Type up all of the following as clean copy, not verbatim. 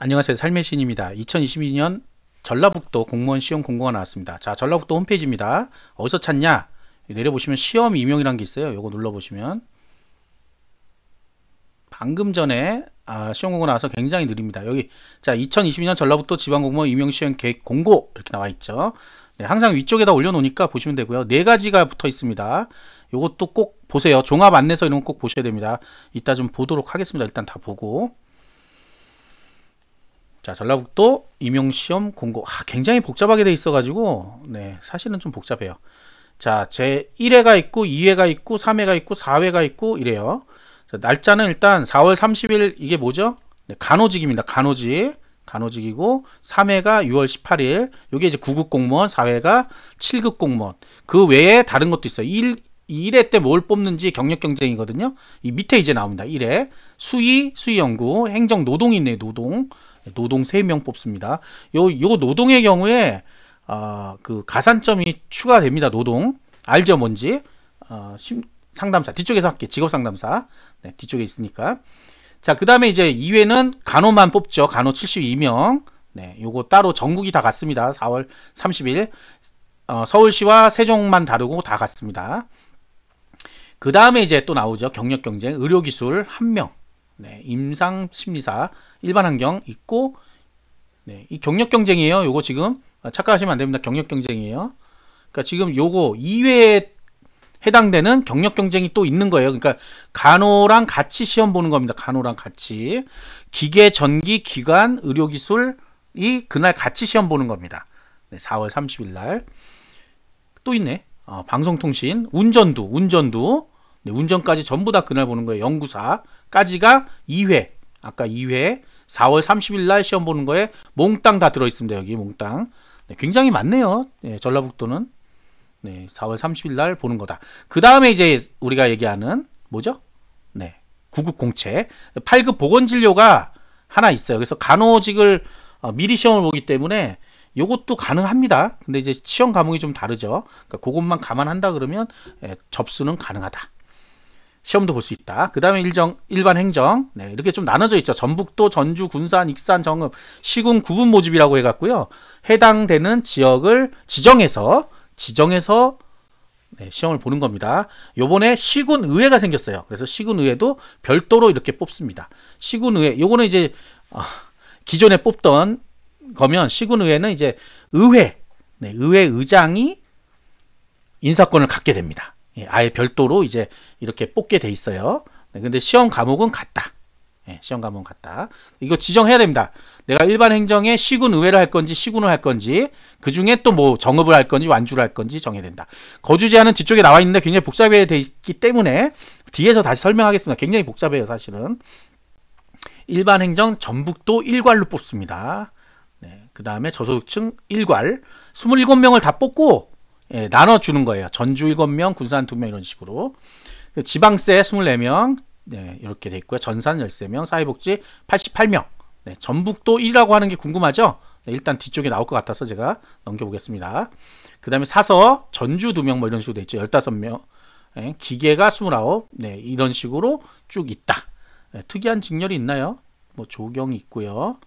안녕하세요. 삶의 신입니다. 2022년 전라북도 공무원 시험 공고가 나왔습니다. 자, 전라북도 홈페이지입니다. 어디서 찾냐? 내려보시면 시험 임용이라는 게 있어요. 요거 눌러보시면 방금 전에 시험 공고 나와서 굉장히 느립니다. 여기 자 2022년 전라북도 지방공무원 임용시험 계획 공고 이렇게 나와 있죠. 네, 항상 위쪽에다 올려놓으니까 보시면 되고요. 네 가지가 붙어 있습니다. 요것도 꼭 보세요. 종합 안내서 이런 거 꼭 보셔야 됩니다. 이따 좀 보도록 하겠습니다. 일단 다 보고. 자, 전라북도 임용시험 공고. 굉장히 복잡하게 돼 있어가지고, 네, 사실은 좀 복잡해요. 자, 제 1회가 있고, 2회가 있고, 3회가 있고, 4회가 있고, 이래요. 자, 날짜는 일단 4월 30일, 이게 뭐죠? 네, 간호직입니다. 간호직. 간호직이고, 3회가 6월 18일. 요게 이제 9급 공무원, 4회가 7급 공무원. 그 외에 다른 것도 있어요. 1회 때 뭘 뽑는지 경력 경쟁이거든요. 이 밑에 이제 나옵니다. 1회. 수의연구, 행정, 노동이 있네요. 노동 3명 뽑습니다. 요 노동의 경우에 그 가산점이 추가됩니다. 노동 알죠? 뭔지 상담사 뒤쪽에서 할게. 직업 상담사 네, 뒤쪽에 있으니까. 자, 그 다음에 이제 2회는 간호만 뽑죠. 간호 72명. 네, 요거 따로 전국이 다 같습니다. 4월 30일 서울시와 세종만 다르고 다 같습니다. 그 다음에 이제 또 나오죠. 경력 경쟁 의료기술 1명. 네, 임상심리사 일반환경 있고, 네, 이 경력 경쟁이에요. 요거 지금 착각하시면 안 됩니다. 경력 경쟁이에요. 그러니까 지금 요거 2회에 해당되는 경력 경쟁이 또 있는 거예요. 그러니까 간호랑 같이 시험 보는 겁니다. 간호랑 같이 기계, 전기, 기관, 의료기술이 그날 같이 시험 보는 겁니다. 네, 4월 30일 날 또 있네. 방송통신, 운전도 네, 운전까지 전부 다 그날 보는 거예요. 연구사까지가 2회. 아까 2회 4월 30일 날 시험 보는 거에 몽땅 다 들어있습니다. 여기 몽땅. 네, 굉장히 많네요. 네, 전라북도는. 네, 4월 30일 날 보는 거다. 그 다음에 이제 우리가 얘기하는 뭐죠? 네, 9급 공채. 8급 보건진료가 하나 있어요. 그래서 간호직을 미리 시험을 보기 때문에 요것도 가능합니다. 근데 이제 시험 과목이 좀 다르죠. 그러니까 그것만 감안한다 그러면 접수는 가능하다. 시험도 볼 수 있다. 그 다음에 일반 행정. 네, 이렇게 좀 나눠져 있죠. 전북도, 전주, 군산, 익산, 정읍, 시군 구분 모집이라고 해갖고요. 해당되는 지역을 지정해서 네, 시험을 보는 겁니다. 요번에 시군의회가 생겼어요. 그래서 시군의회도 별도로 이렇게 뽑습니다. 시군의회, 요거는 이제 기존에 뽑던 거면 시군의회는 이제 의회, 네, 의회 의장이 인사권을 갖게 됩니다. 예, 아예 별도로 이제 이렇게 뽑게 돼 있어요. 네, 근데 시험 과목은 같다. 예, 시험 과목은 같다. 이거 지정해야 됩니다. 내가 일반 행정에 시군 의회를 할 건지 시군을 할 건지 그 중에 또 뭐 정읍을 할 건지 완주를 할 건지 정해야 된다. 거주 제한은 뒤쪽에 나와 있는데 굉장히 복잡해 돼 있기 때문에 뒤에서 다시 설명하겠습니다. 굉장히 복잡해요, 사실은. 일반 행정 전북도 1괄로 뽑습니다. 네, 그 다음에 저소득층 1괄 27명을 다 뽑고 예, 나눠주는 거예요. 전주 7명, 군산 2명 이런 식으로. 지방세 24명, 네, 이렇게 돼 있고요. 전산 13명, 사회복지 88명. 네, 전북도 1이라고 하는 게 궁금하죠? 네, 일단 뒤쪽에 나올 것 같아서 제가 넘겨보겠습니다. 그 다음에 사서 전주 2명 뭐 이런 식으로 돼 있죠. 15명. 네, 기계가 29. 네, 이런 식으로 쭉 있다. 네, 특이한 직렬이 있나요? 뭐 조경이 있고요.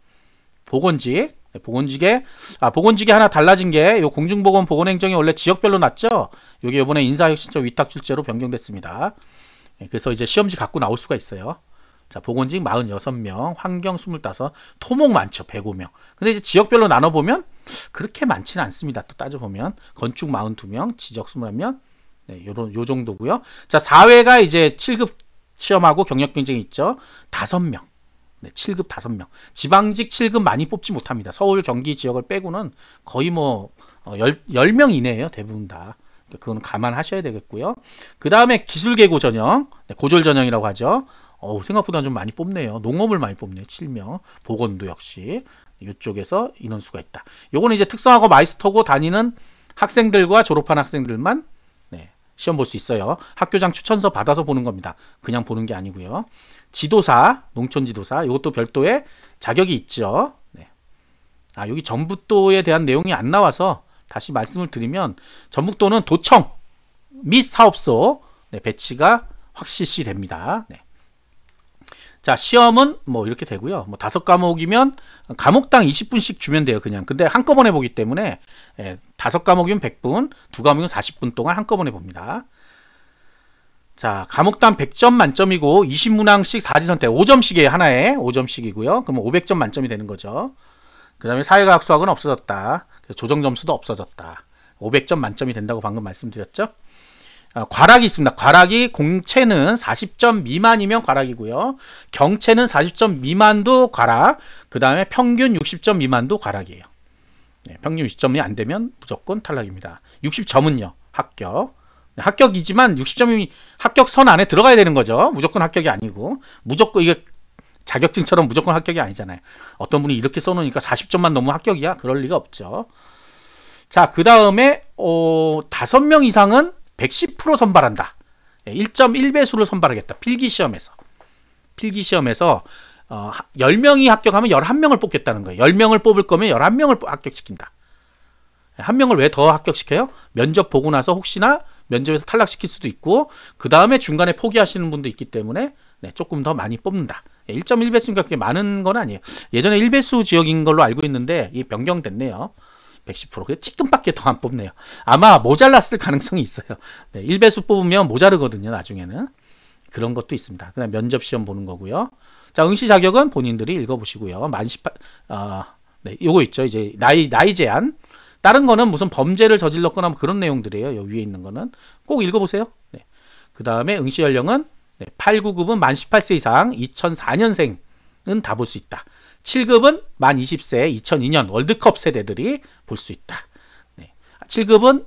보건직. 보건직에 하나 달라진 게 요 공중보건 보건행정이 원래 지역별로 났죠. 요게 이번에 인사혁신처 위탁출제로 변경됐습니다. 그래서 이제 시험지 갖고 나올 수가 있어요. 자, 보건직 46명, 환경 25, 토목 많죠. 105명. 근데 이제 지역별로 나눠보면 그렇게 많지는 않습니다. 또 따져보면 건축 42명, 지적 21명, 네, 요 정도고요. 자, 4회가 이제 7급 시험하고 경력 경쟁이 있죠. 5명. 네, 7급 5명. 지방직 7급 많이 뽑지 못합니다. 서울, 경기 지역을 빼고는 거의 뭐 10명 이내예요. 대부분 다. 그건 감안하셔야 되겠고요. 그 다음에 기술계고 전형, 네, 고졸 전형이라고 하죠. 생각보다 좀 많이 뽑네요. 농업을 많이 뽑네요. 7명. 보건도 역시 이쪽에서 인원수가 있다. 요거는 이제 특성화고 마이스터고 다니는 학생들과 졸업한 학생들만 네, 시험 볼 수 있어요. 학교장 추천서 받아서 보는 겁니다. 그냥 보는 게 아니고요. 지도사, 농촌지도사, 이것도 별도의 자격이 있죠. 네. 여기 전북도에 대한 내용이 안 나와서 다시 말씀을 드리면 전북도는 도청 및 사업소 네, 배치가 확실시 됩니다. 네. 자, 시험은 뭐 이렇게 되고요. 뭐 5과목이면 과목당 20분씩 주면 돼요, 그냥. 근데 한꺼번에 보기 때문에 5과목이면 100분, 2과목이면 40분 동안 한꺼번에 봅니다. 자, 과목당 100점 만점이고 20문항씩 4지선택 5점씩이에요. 하나에 5점씩이고요. 그러면 500점 만점이 되는 거죠. 그 다음에 사회과학 수학은 없어졌다. 조정점수도 없어졌다. 500점 만점이 된다고 방금 말씀드렸죠. 과락이 있습니다. 과락이 공채는 40점 미만이면 과락이고요. 경채는 40점 미만도 과락. 그 다음에 평균 60점 미만도 과락이에요. 평균 60점이 안 되면 무조건 탈락입니다. 60점은요. 합격. 합격이지만 60점이 합격선 안에 들어가야 되는 거죠. 무조건 합격이 아니고. 무조건 이게 자격증처럼 무조건 합격이 아니잖아요. 어떤 분이 이렇게 써놓으니까 40점만 넘으면 합격이야? 그럴 리가 없죠. 자, 그 다음에 5명 이상은 110% 선발한다. 1.1배수를 선발하겠다. 필기시험에서. 필기시험에서 10명이 합격하면 11명을 뽑겠다는 거예요. 10명을 뽑을 거면 11명을 합격시킨다. 한 명을 왜 더 합격시켜요? 면접 보고 나서 혹시나 면접에서 탈락시킬 수도 있고 그 다음에 중간에 포기하시는 분도 있기 때문에 조금 더 많이 뽑는다. 1.1배수니까 그게 많은 건 아니에요. 예전에 1배수 지역인 걸로 알고 있는데 이게 변경됐네요. 110%. 그래 찌끔밖에 더 안 뽑네요. 아마 모자랐을 가능성이 있어요. 1배수 뽑으면 모자르거든요. 나중에는. 그런 것도 있습니다. 그다음 면접 시험 보는 거고요. 자, 응시 자격은 본인들이 읽어보시고요. 만 18, 요거 있죠. 이제 나이 제한. 다른 거는 무슨 범죄를 저질렀거나 뭐 그런 내용들이에요. 요 위에 있는 거는 꼭 읽어보세요. 그 다음에 응시 연령은 8, 9급은 만 18세 이상 2004년생은 다 볼 수 있다. 7급은 만 20세 2002년 월드컵 세대들이 볼 수 있다. 7급은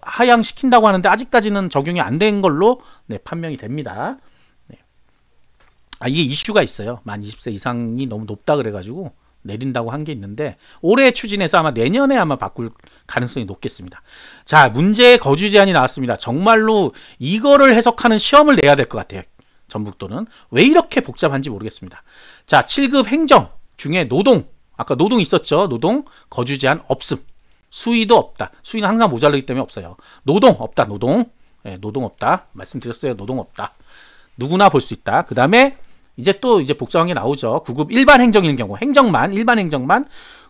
하향시킨다고 하는데 아직까지는 적용이 안 된 걸로 판명이 됩니다. 이게 이슈가 있어요. 만 20세 이상이 너무 높다 그래가지고 내린다고 한 게 있는데 올해 추진해서 아마 내년에 아마 바꿀 가능성이 높겠습니다. 자, 문제의 거주 제한이 나왔습니다. 정말로 이거를 해석하는 시험을 내야 될 것 같아요. 전북도는 왜 이렇게 복잡한지 모르겠습니다. 자, 7급 행정 중에 노동, 아까 노동 있었죠. 노동 거주 제한 없음. 수의도 없다. 수의는 항상 모자르기 때문에 없어요. 노동 없다. 노동. 노동 없다. 말씀드렸어요. 노동 없다. 누구나 볼 수 있다. 그 다음에 이제 복잡한 게 나오죠. 9급 일반 행정인 경우 행정만 일반 행정만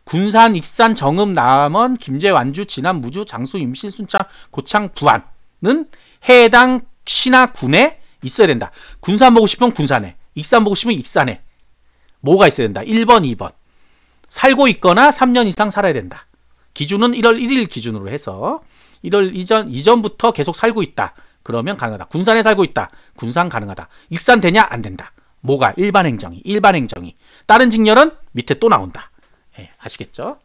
군산, 익산, 정읍, 남원, 김제, 완주, 진안, 무주, 장수, 임실, 순창, 고창, 부안은 해당 시나 군에 있어야 된다. 군산 보고 싶으면 군산에, 익산 보고 싶으면 익산에. 뭐가 있어야 된다. 1번, 2번. 살고 있거나 3년 이상 살아야 된다. 기준은 1월 1일 기준으로 해서 1월 이전부터 계속 살고 있다. 그러면 가능하다. 군산에 살고 있다. 군산 가능하다. 익산 되냐? 안 된다. 뭐가? 일반 행정이. 다른 직렬은 밑에 또 나온다. 아시겠죠?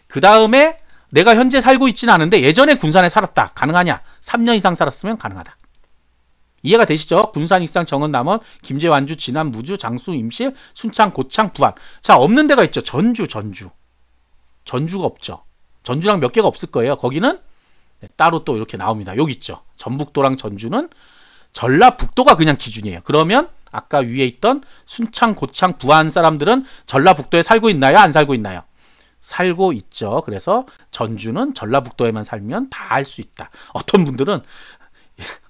그 다음에 내가 현재 살고 있지는 않은데 예전에 군산에 살았다. 가능하냐? 3년 이상 살았으면 가능하다. 이해가 되시죠? 군산, 익산, 정읍, 남원, 김제, 완주, 진안, 무주, 장수, 임실, 순창, 고창, 부안. 자, 없는 데가 있죠. 전주가 없죠. 전주랑 몇 개가 없을 거예요. 거기는 따로 또 이렇게 나옵니다. 여기 있죠. 전북도랑 전주는 전라북도가 그냥 기준이에요. 그러면 아까 위에 있던 순창, 고창, 부안 사람들은 전라북도에 살고 있나요? 안 살고 있나요? 살고 있죠. 그래서 전주는 전라북도에만 살면 다 할 수 있다. 어떤 분들은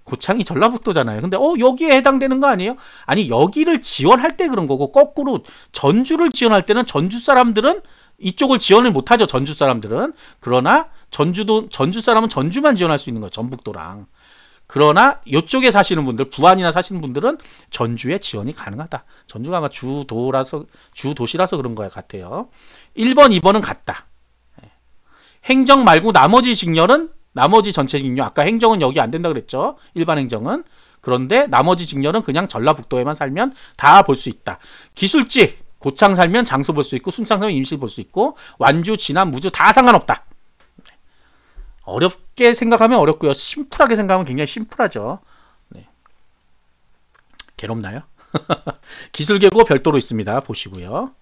고창이 전라북도잖아요. 근데 여기에 해당되는 거 아니에요? 아니, 여기를 지원할 때 그런 거고 거꾸로 전주를 지원할 때는 전주 사람들은 이쪽을 지원을 못하죠. 전주 사람들은. 그러나 전주 사람은 전주만 지원할 수 있는 거예요. 전북도랑. 그러나 이쪽에 사시는 분들, 부안이나 사시는 분들은 전주에 지원이 가능하다. 전주가 아마 주도시라서 그런 거 같아요. 1번, 2번은 같다. 행정 말고 나머지 직렬은 나머지 전체 직렬, 아까 행정은 여기 안 된다 그랬죠. 일반 행정은. 그런데 나머지 직렬은 그냥 전라북도에만 살면 다 볼 수 있다. 기술직, 고창 살면 장수 볼 수 있고 순창 살면 임실 볼 수 있고 완주, 진안, 무주 다 상관없다. 어렵게 생각하면 어렵고요. 심플하게 생각하면 굉장히 심플하죠. 괴롭나요? 기술계고 별도로 있습니다. 보시고요.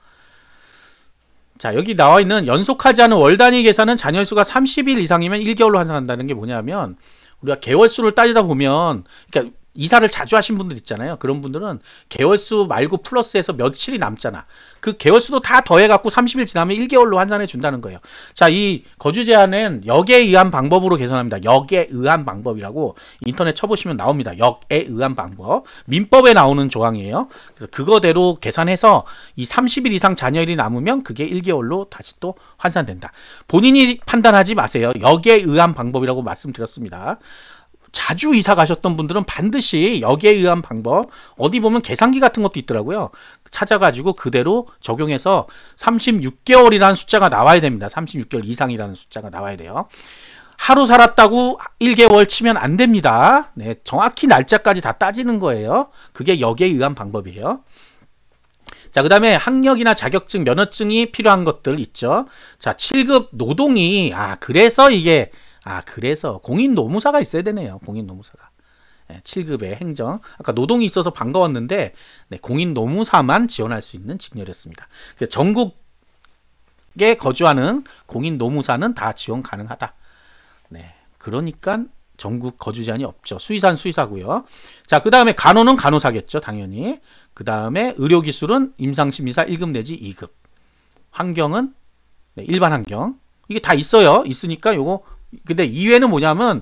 자, 여기 나와 있는 연속하지 않은 월 단위 계산은 잔여 수가 30일 이상이면 1개월로 환산한다는 게 뭐냐면 우리가 개월 수를 따지다 보면 그러니까 이사를 자주 하신 분들 있잖아요. 그런 분들은 개월수 말고 플러스해서 며칠이 남잖아. 그 개월수도 다 더해갖고 30일 지나면 1개월로 환산해 준다는 거예요. 자, 이 거주 제한은 역에 의한 방법으로 계산합니다. 역에 의한 방법이라고 인터넷 쳐보시면 나옵니다. 역에 의한 방법. 민법에 나오는 조항이에요. 그래서 그거대로 계산해서 이 30일 이상 잔여일이 남으면 그게 1개월로 다시 또 환산된다. 본인이 판단하지 마세요. 역에 의한 방법이라고 말씀드렸습니다. 자주 이사 가셨던 분들은 반드시 역에 의한 방법, 어디 보면 계산기 같은 것도 있더라고요. 찾아가지고 그대로 적용해서 36개월이라는 숫자가 나와야 됩니다. 36개월 이상이라는 숫자가 나와야 돼요. 하루 살았다고 1개월 치면 안 됩니다. 네, 정확히 날짜까지 다 따지는 거예요. 그게 역에 의한 방법이에요. 자, 그 다음에 학력이나 자격증, 면허증이 필요한 것들 있죠. 자, 7급 노동이, 그래서 공인노무사가 있어야 되네요. 공인노무사가. 네, 7급의 행정. 아까 노동이 있어서 반가웠는데, 네, 공인노무사만 지원할 수 있는 직렬이었습니다. 전국에 거주하는 공인노무사는 다 지원 가능하다. 네, 그러니까 전국 거주 제한이 없죠. 수의사는 수의사고요. 자, 그 다음에 간호는 간호사겠죠. 당연히. 그 다음에 의료기술은 임상심의사 1급 내지 2급. 환경은 네, 일반 환경. 이게 다 있어요. 있으니까 요거. 근데 이외에는 뭐냐면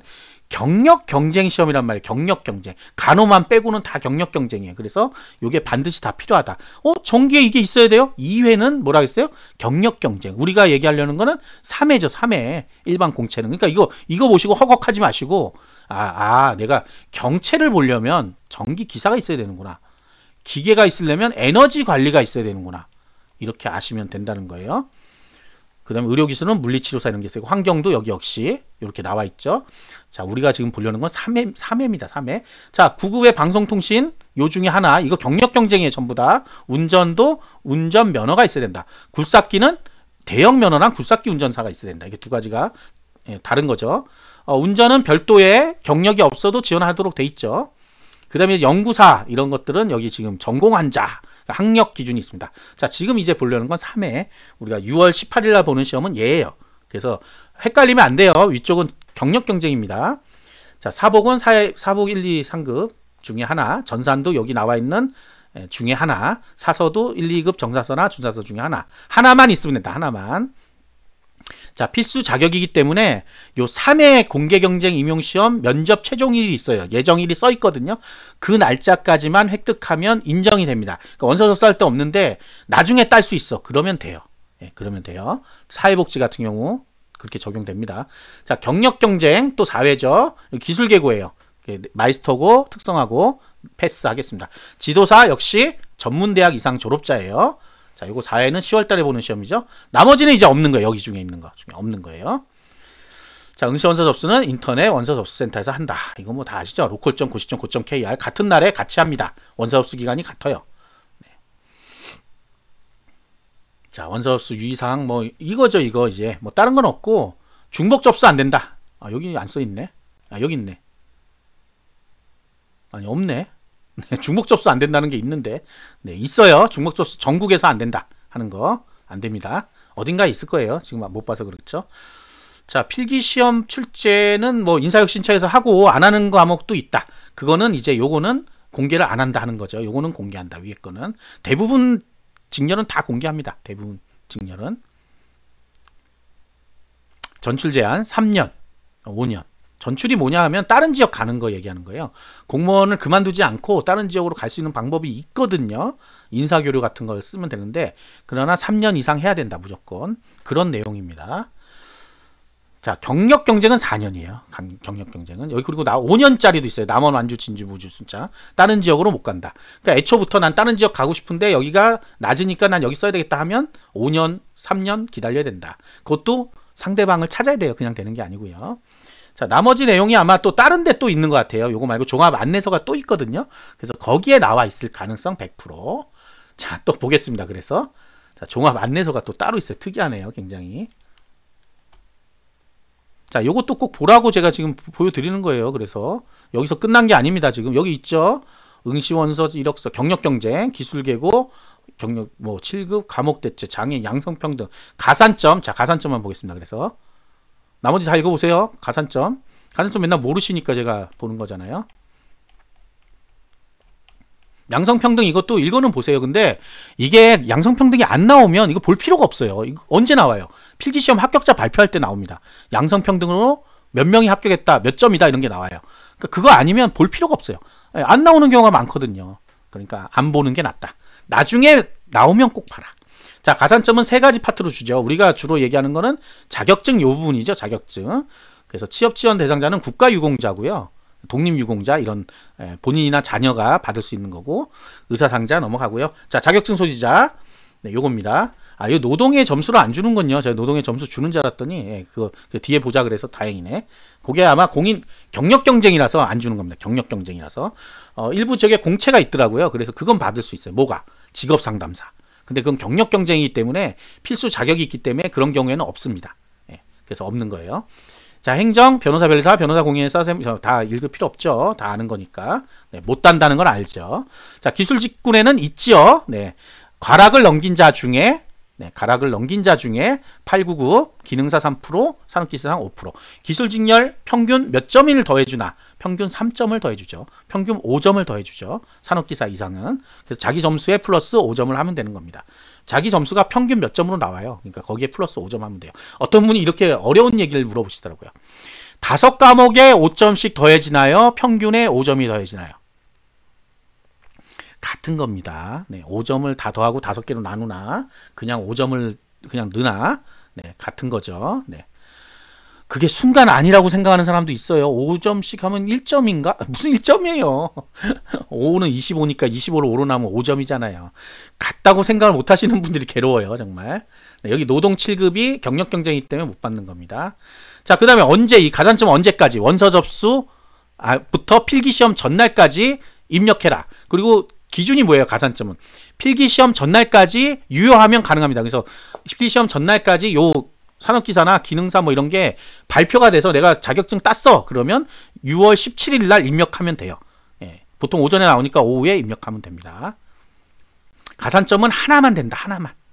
경력 경쟁 시험이란 말이에요. 경력 경쟁. 간호만 빼고는 다 경력 경쟁이에요. 그래서 요게 반드시 다 필요하다. 전기에 이게 있어야 돼요? 2회는 뭐라 했어요? 경력 경쟁. 우리가 얘기하려는 거는 3회죠. 3회. 일반 공채는. 그러니까 이거 보시고 허걱하지 마시고 내가 경채를 보려면 전기 기사가 있어야 되는구나. 기계가 있으려면 에너지 관리가 있어야 되는구나. 이렇게 아시면 된다는 거예요. 그 다음에 의료기술은 물리치료사 이런 게 있어요. 환경도 여기 역시 이렇게 나와 있죠. 자, 우리가 지금 보려는 건 3회입니다. 3회. 자, 9급의 방송통신 요 중에 하나. 이거 경력 경쟁이에요. 전부 다. 운전도 운전 면허가 있어야 된다. 굴삭기는 대형 면허랑 굴삭기 운전사가 있어야 된다. 이게 두 가지가 다른 거죠. 운전은 별도의 경력이 없어도 지원하도록 돼 있죠. 그 다음에 연구사 이런 것들은 여기 지금 전공한 자 학력 기준이 있습니다. 자, 지금 이제 보려는 건 3회. 우리가 6월 18일 날 보는 시험은 얘예요. 그래서 헷갈리면 안 돼요. 위쪽은 경력 경쟁입니다. 자, 사복은 사복 1, 2, 3급 중에 하나. 전산도 여기 나와 있는 중에 하나. 사서도 1, 2급 정사서나 준사서 중에 하나. 하나만 있으면 된다. 하나만. 자, 필수 자격이기 때문에 요 3회 공개경쟁 임용시험 면접 최종일이 있어요. 예정일이 써 있거든요. 그 날짜까지만 획득하면 인정이 됩니다. 그러니까 원서 접수할 때 없는데 나중에 딸 수 있어. 그러면 돼요. 그러면 돼요. 사회복지 같은 경우 그렇게 적용됩니다. 자, 경력경쟁 또 4회죠. 기술계고예요. 마이스터고 특성하고 패스하겠습니다. 지도사 역시 전문대학 이상 졸업자예요. 자, 요거 4회는 10월 달에 보는 시험이죠. 나머지는 이제 없는 거예요. 여기 중에 있는 거 중에 없는 거예요. 자, 응시 원서 접수는 인터넷 원서 접수센터에서 한다. 이거 뭐 다 아시죠? local.고시.go.kr 같은 날에 같이 합니다. 원서 접수 기간이 같아요. 네. 자, 원서 접수 유의사항 뭐 이거죠. 이거 이제 뭐 다른 건 없고 중복 접수 안 된다. 여기 안 써 있네. 여기 있네. 아니, 없네. 네, 중복 접수 안 된다는 게 있는데, 네, 있어요. 중복 접수 전국에서 안 된다 하는 거 안 됩니다. 어딘가에 있을 거예요. 지금 못 봐서 그렇죠. 자, 필기시험 출제는 뭐 인사혁신처에서 하고 안 하는 과목도 있다. 그거는 이제 요거는 공개를 안 한다 하는 거죠. 요거는 공개한다. 위에 거는 대부분 직렬은 다 공개합니다. 대부분 직렬은 전출 제한 3년, 5년. 전출이 뭐냐 하면 다른 지역 가는 거 얘기하는 거예요. 공무원을 그만두지 않고 다른 지역으로 갈 수 있는 방법이 있거든요. 인사교류 같은 걸 쓰면 되는데 그러나 3년 이상 해야 된다. 무조건. 그런 내용입니다. 자, 경력 경쟁은 4년이에요. 경력 경쟁은. 여기 그리고 5년짜리도 있어요. 남원, 완주, 진주, 무주 진짜. 다른 지역으로 못 간다. 그러니까 애초부터 난 다른 지역 가고 싶은데 여기가 낮으니까 난 여기 써야 되겠다 하면 5년, 3년 기다려야 된다. 그것도 상대방을 찾아야 돼요. 그냥 되는 게 아니고요. 자, 나머지 내용이 아마 또 다른 데 또 있는 것 같아요. 요거 말고 종합 안내서가 또 있거든요. 그래서 거기에 나와 있을 가능성 100%. 자, 또 보겠습니다. 그래서 자, 종합 안내서가 또 따로 있어요. 특이하네요. 굉장히. 자, 요것도 꼭 보라고 제가 지금 보여드리는 거예요. 그래서 여기서 끝난 게 아닙니다. 지금 여기 있죠. 응시원서, 이력서, 경력경쟁, 기술계고, 경력 뭐 7급, 과목대체, 장애, 양성평등, 가산점. 자, 가산점만 보겠습니다. 그래서 나머지 다 읽어보세요. 가산점. 가산점 맨날 모르시니까 제가 보는 거잖아요. 양성평등 이것도 읽어는 보세요. 근데 이게 양성평등이 안 나오면 이거 볼 필요가 없어요. 이거 언제 나와요? 필기시험 합격자 발표할 때 나옵니다. 양성평등으로 몇 명이 합격했다, 몇 점이다 이런 게 나와요. 그러니까 그거 아니면 볼 필요가 없어요. 안 나오는 경우가 많거든요. 그러니까 안 보는 게 낫다. 나중에 나오면 꼭 봐라. 자, 가산점은 세 가지 파트로 주죠. 우리가 주로 얘기하는 거는 자격증 요 부분이죠. 자격증. 그래서 취업 지원 대상자는 국가유공자고요. 독립유공자 이런 본인이나 자녀가 받을 수 있는 거고, 의사상자 넘어가고요. 자, 자격증 소지자 네, 요겁니다. 아, 이 노동의 점수를 안 주는 건요. 제가 노동의 점수 주는 줄 알았더니 그거 뒤에 보자 그래서 다행이네. 그게 아마 공인 경력 경쟁이라서 안 주는 겁니다. 경력 경쟁이라서 일부 지역에 공채가 있더라고요. 그래서 그건 받을 수 있어요. 뭐가? 직업 상담사. 근데 그건 경력 경쟁이기 때문에 필수 자격이 있기 때문에 그런 경우에는 없습니다. 예, 그래서 없는 거예요. 자, 행정, 변호사, 변리사, 변호사 공인회사 다 읽을 필요 없죠. 다 아는 거니까. 네, 못 단다는 걸 알죠. 자, 기술 직군에는 있지요. 네, 가락을 넘긴 자 중에 가락을 넘긴 자 중에 899, 기능사 3%, 산업기술상 5%. 기술직렬 평균 몇 점을 더해주나? 평균 3점을 더해주죠. 평균 5점을 더해주죠. 산업기사 이상은. 그래서 자기 점수에 플러스 5점을 하면 되는 겁니다. 자기 점수가 평균 몇 점으로 나와요. 그러니까 거기에 플러스 5점 하면 돼요. 어떤 분이 이렇게 어려운 얘기를 물어보시더라고요. 5과목에 5점씩 더해지나요? 평균에 5점이 더해지나요? 같은 겁니다. 네, 5점을 다 더하고 5개로 나누나 그냥 5점을 그냥 넣나 네, 같은 거죠. 네. 그게 순간 아니라고 생각하는 사람도 있어요. 5점씩 하면 1점인가? 무슨 1점이에요. 5는 25니까 25를 5로 나면 5점이잖아요. 같다고 생각을 못 하시는 분들이 괴로워요. 정말. 네, 여기 노동 7급이 경력 경쟁이기 때문에 못 받는 겁니다. 자, 그 다음에 언제 이 가산점 언제까지? 원서 접수 부터 필기시험 전날까지 입력해라. 그리고 기준이 뭐예요? 가산점은 필기시험 전날까지 유효하면 가능합니다. 그래서 필기시험 전날까지 요 산업기사나 기능사 뭐 이런 게 발표가 돼서 내가 자격증 땄어 그러면 6월 17일 날 입력하면 돼요. 예, 보통 오전에 나오니까 오후에 입력하면 됩니다. 가산점은 하나만 된다.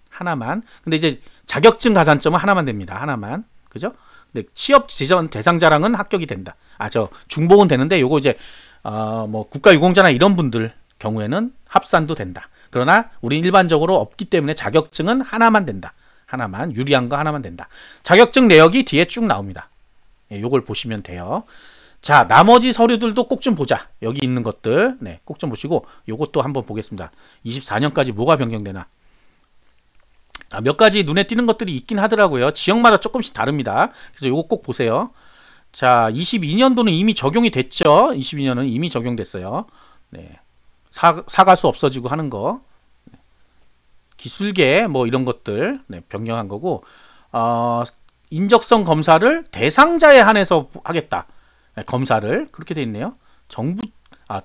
하나만. 근데 이제 자격증 가산점은 하나만 됩니다. 하나만. 그죠? 근데 취업 지원 대상자랑은 합격이 된다. 저 중복은 되는데 요거 이제 뭐 국가유공자나 이런 분들 경우에는 합산도 된다. 그러나 우린 일반적으로 없기 때문에 자격증은 하나만 된다. 하나만, 유리한 거 하나만 된다. 자격증 내역이 뒤에 쭉 나옵니다. 예, 요걸 보시면 돼요. 자, 나머지 서류들도 꼭 좀 보자. 여기 있는 것들 네, 꼭 좀 보시고 요것도 한번 보겠습니다. 24년까지 뭐가 변경되나. 몇 가지 눈에 띄는 것들이 있긴 하더라고요. 지역마다 조금씩 다릅니다. 그래서 요거 꼭 보세요. 자, 22년도는 이미 적용이 됐죠. 22년은 이미 적용됐어요. 네. 사가수 없어지고 하는 거, 기술계 뭐 이런 것들 네, 변경한 거고, 인적성 검사를 대상자에 한해서 하겠다. 네, 검사를 그렇게 돼 있네요.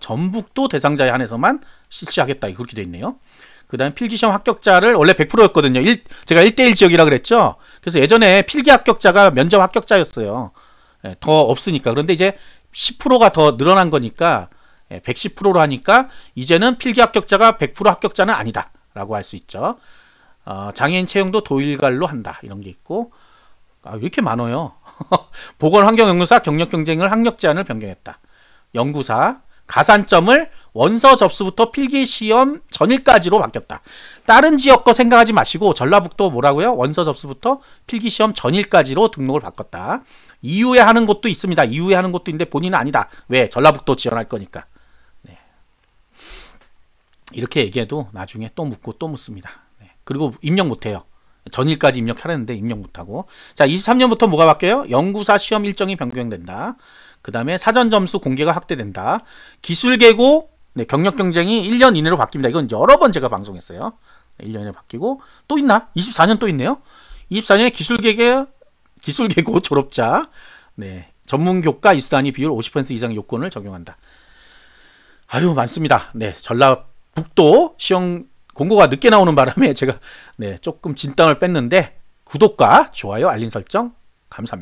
전북도 대상자에 한해서만 실시하겠다. 그렇게 돼 있네요. 그 다음에 필기시험 합격자를 원래 100%였거든요. 제가 1대1 지역이라 그랬죠. 그래서 예전에 필기 합격자가 면접 합격자였어요. 네, 더 없으니까. 그런데 이제 10%가 더 늘어난 거니까 110%로 하니까 이제는 필기 합격자가 100% 합격자는 아니다 라고 할 수 있죠. 장애인 채용도 도일갈로 한다 이런 게 있고, 왜 이렇게 많아요. 보건환경연구사 경력경쟁을 학력 제한을 변경했다. 연구사 가산점을 원서 접수부터 필기시험 전일까지로 바뀌었다. 다른 지역 거 생각하지 마시고 전라북도 뭐라고요? 원서 접수부터 필기시험 전일까지로 등록을 바꿨다. 이후에 하는 곳도 있습니다. 이후에 하는 곳도 있는데 본인은 아니다. 왜? 전라북도 지원할 거니까. 네. 이렇게 얘기해도 나중에 또 묻고 또 묻습니다. 네. 그리고 입력 못해요. 전일까지 입력하라는데 입력 못하고. 자, 23년부터 뭐가 바뀌어요? 연구사 시험 일정이 변경된다. 그 다음에 사전 점수 공개가 확대된다. 기술계고 네, 경력 경쟁이 1년 이내로 바뀝니다. 이건 여러 번 제가 방송했어요. 1년 이내 바뀌고 또 있나? 24년 또 있네요. 24년에 기술계고 졸업자 네, 전문교과 이수단위 비율 50% 이상 요건을 적용한다. 아유, 많습니다. 네, 전라북도 시험 공고가 늦게 나오는 바람에 제가 네, 조금 진땀을 뺐는데 구독과 좋아요, 알림 설정 감사합니다.